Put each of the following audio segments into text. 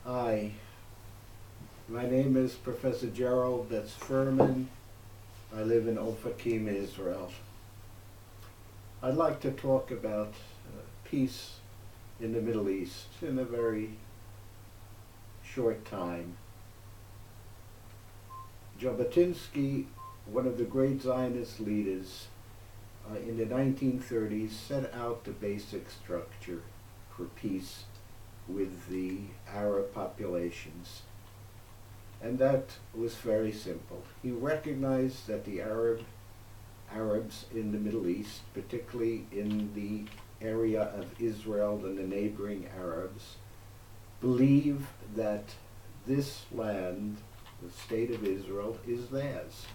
Hi, my name is Professor Gerald, that's Ferman. I live in Ofakim, Israel. I'd like to talk about peace in the Middle East in a very short time. Jabotinsky, one of the great Zionist leaders in the 1930s, set out the basic structure for peace with the Arab populations. And that was very simple. He recognized that the Arabs in the Middle East, particularly in the area of Israel and the neighboring Arabs, believe that this land, the state of Israel, is theirs.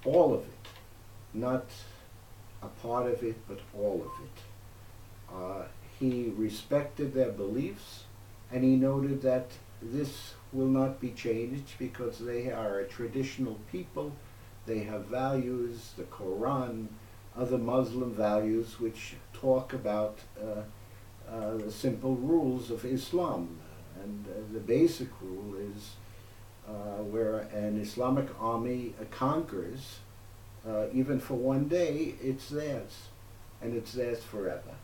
All of it. Not a part of it, but all of it. He respected their beliefs, and he noted that this will not be changed because they are a traditional people. They have values, the Quran, other Muslim values which talk about the simple rules of Islam. And the basic rule is where an Islamic army conquers, even for one day, it's theirs, and it's theirs forever.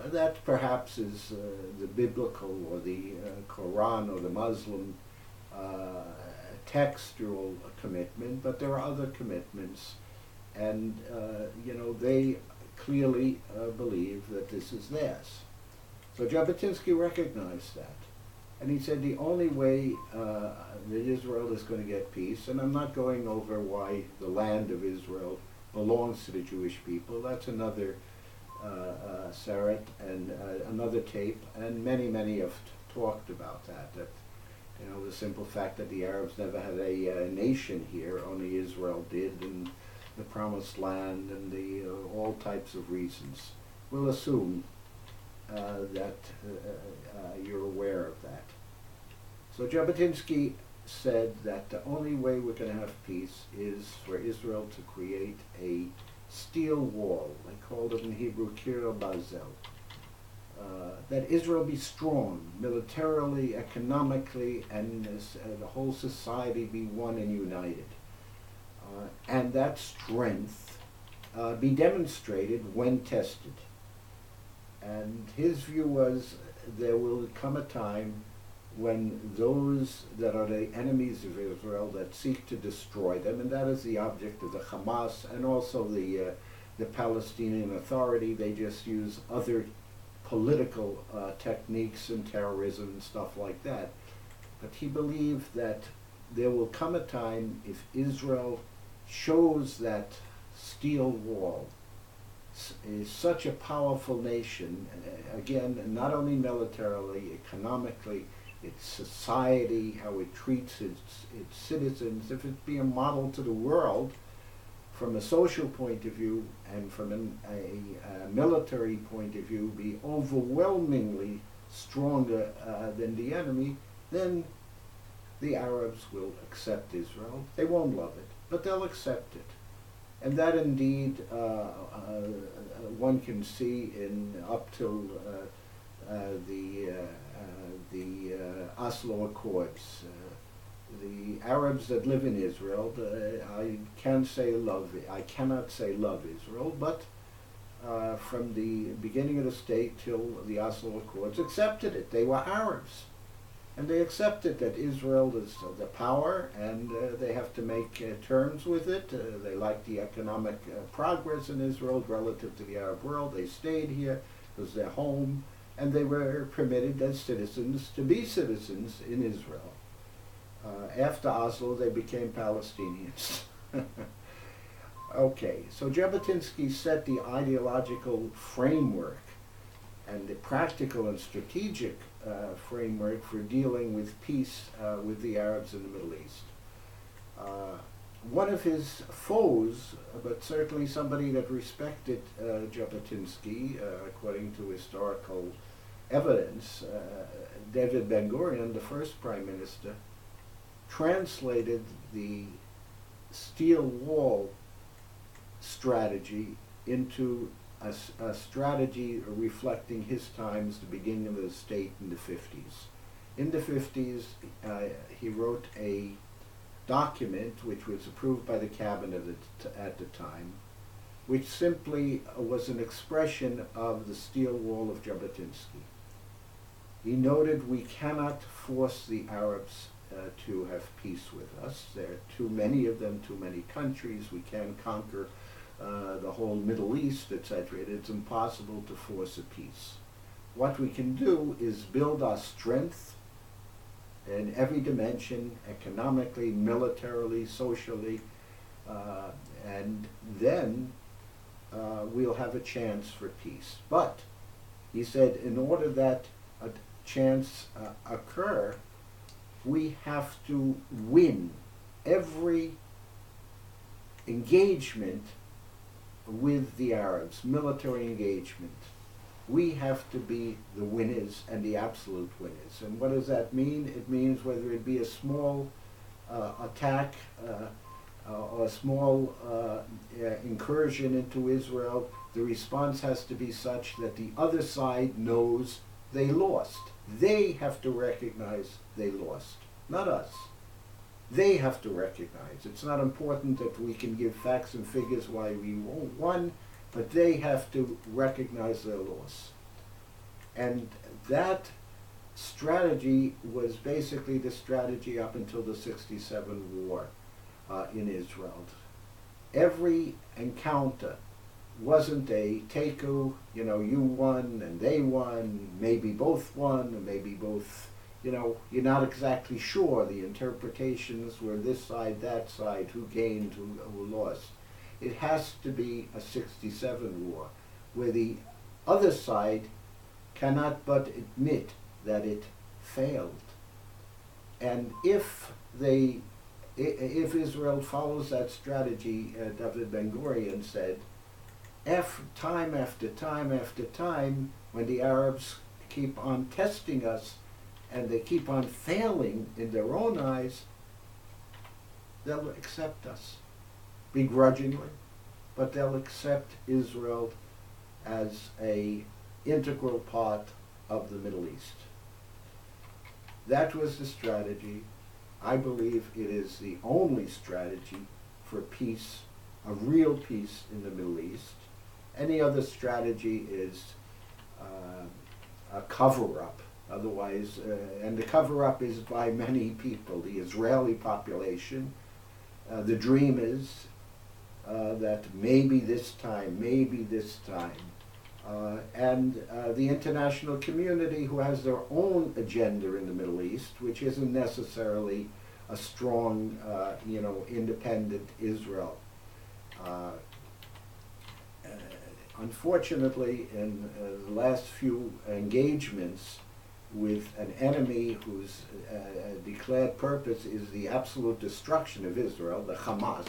That perhaps is the biblical or the Quran or the Muslim textual commitment, but there are other commitments, and they clearly believe that this is theirs. So Jabotinsky recognized that, and he said the only way that Israel is going to get peace, and I'm not going over why the land of Israel belongs to the Jewish people, that's another Sarat and another tape, and many have talked about that the simple fact that the Arabs never had a nation here, only Israel did, and the promised land, and the all types of reasons. We'll assume that you're aware of that. So Jabotinsky said that the only way we're going to have peace is for Israel to create a steel wall. They called it in Hebrew Kir Bazel. That Israel be strong, militarily, economically, and the whole society be one and united. And that strength be demonstrated when tested. And his view was there will come a time when those that are the enemies of Israel that seek to destroy them, and that is the object of the Hamas and also the Palestinian Authority. They just use other political techniques and terrorism and stuff like that. But he believed that there will come a time if Israel shows that steel wall, is such a powerful nation, again, not only militarily, economically, its society, how it treats its citizens, if it be a model to the world from a social point of view and from a military point of view, be overwhelmingly stronger than the enemy, then the Arabs will accept Israel. They won't love it, but they'll accept it. And that indeed one can see in up till the Oslo Accords. The Arabs that live in Israel, I cannot say love Israel, but from the beginning of the state till the Oslo Accords accepted it. They were Arabs. And they accepted that Israel is the power, and they have to make terms with it. They like the economic progress in Israel relative to the Arab world. They stayed here. It was their home. And they were permitted as citizens to be citizens in Israel. After Oslo, they became Palestinians. Okay, so Jabotinsky set the ideological framework and the practical and strategic framework for dealing with peace with the Arabs in the Middle East. One of his foes, but certainly somebody that respected Jabotinsky, according to historical evidence, David Ben Gurion, the first Prime Minister, translated the steel wall strategy into a strategy reflecting his times, the beginning of the state in the 50s. In the 50s, he wrote a document which was approved by the cabinet at the time, which simply was an expression of the steel wall of Jabotinsky. He noted we cannot force the Arabs to have peace with us. There are too many of them, too many countries. We can't conquer the whole Middle East, etc. It's impossible to force a peace. What we can do is build our strength in every dimension, economically, militarily, socially, and then we'll have a chance for peace. But, he said, in order that a chance occur, we have to win every engagement with the Arabs, military engagement. We have to be the winners and the absolute winners. And what does that mean? It means whether it be a small attack or a small incursion into Israel, the response has to be such that the other side knows they lost. They have to recognize they lost, not us. They have to recognize. It's not important that we can give facts and figures why we won, but they have to recognize their loss. And that strategy was basically the strategy up until the '67 war in Israel. Every encounter wasn't a teiku, you know, you won and they won, maybe both won, and maybe both, you know, you're not exactly sure. The interpretations were this side, that side, who gained, who lost. It has to be a '67 war, where the other side cannot but admit that it failed. And if Israel follows that strategy, David Ben Gurion said, time after time after time, when the Arabs keep on testing us and they keep on failing in their own eyes, they'll accept us, begrudgingly, but they'll accept Israel as an integral part of the Middle East. That was the strategy. I believe it is the only strategy for peace, a real peace in the Middle East. Any other strategy is a cover-up. Otherwise, and the cover-up is by many people, the Israeli population. The dream is that maybe this time, and the international community, who has their own agenda in the Middle East, which isn't necessarily a strong, independent Israel. Unfortunately, in the last few engagements with an enemy whose declared purpose is the absolute destruction of Israel, the Hamas,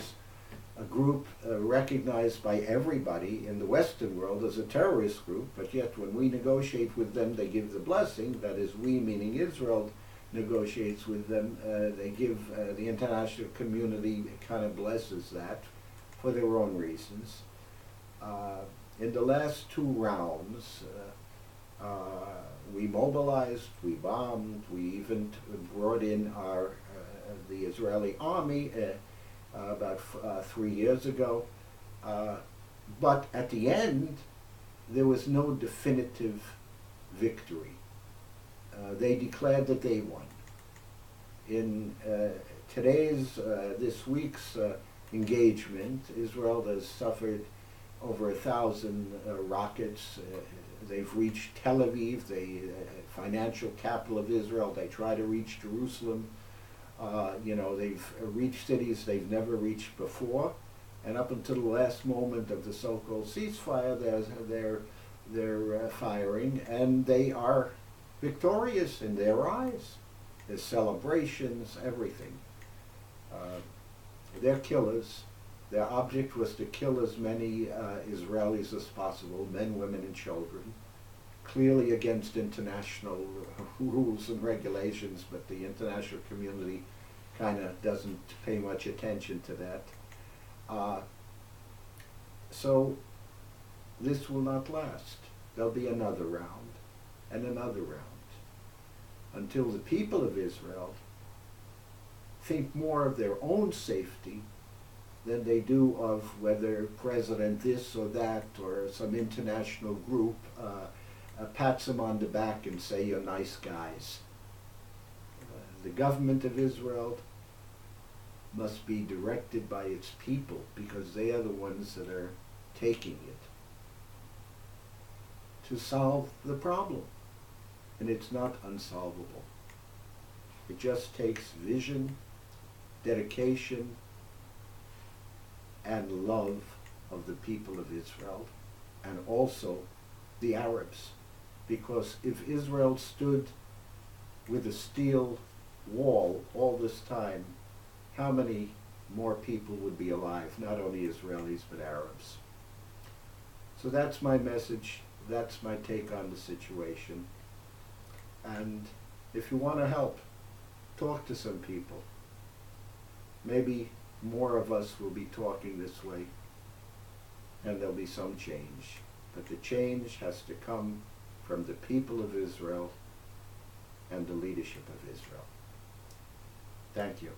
a group recognized by everybody in the Western world as a terrorist group, but yet when we negotiate with them, they give the blessing, that is, we, meaning Israel, negotiates with them, they give, the international community kind of blesses that for their own reasons. In the last two rounds, we mobilized, we bombed, we even brought in the Israeli army about 3 years ago. But at the end, there was no definitive victory. They declared that they won. In this week's engagement, Israel has suffered over 1,000 rockets. They've reached Tel Aviv, the financial capital of Israel. They try to reach Jerusalem. They've reached cities they've never reached before. And up until the last moment of the so-called ceasefire, they're firing, and they are victorious in their eyes. There's celebrations, everything. They're killers. Their object was to kill as many Israelis as possible, men, women, and children, clearly against international rules and regulations, but the international community kind of doesn't pay much attention to that. So this will not last. There'll be another round and another round. until the people of Israel think more of their own safety than they do of whether President this or that or some international group pats them on the back and say, you're nice guys. The government of Israel must be directed by its people because they are the ones that are taking it to solve the problem. And it's not unsolvable. It just takes vision, dedication, and love of the people of Israel, and also the Arabs. Because if Israel stood with a steel wall all this time, how many more people would be alive? Not only Israelis, but Arabs. So that's my message. That's my take on the situation. And if you want to help, talk to some people. Maybe more of us will be talking this way, and there'll be some change. But the change has to come from the people of Israel and the leadership of Israel. Thank you.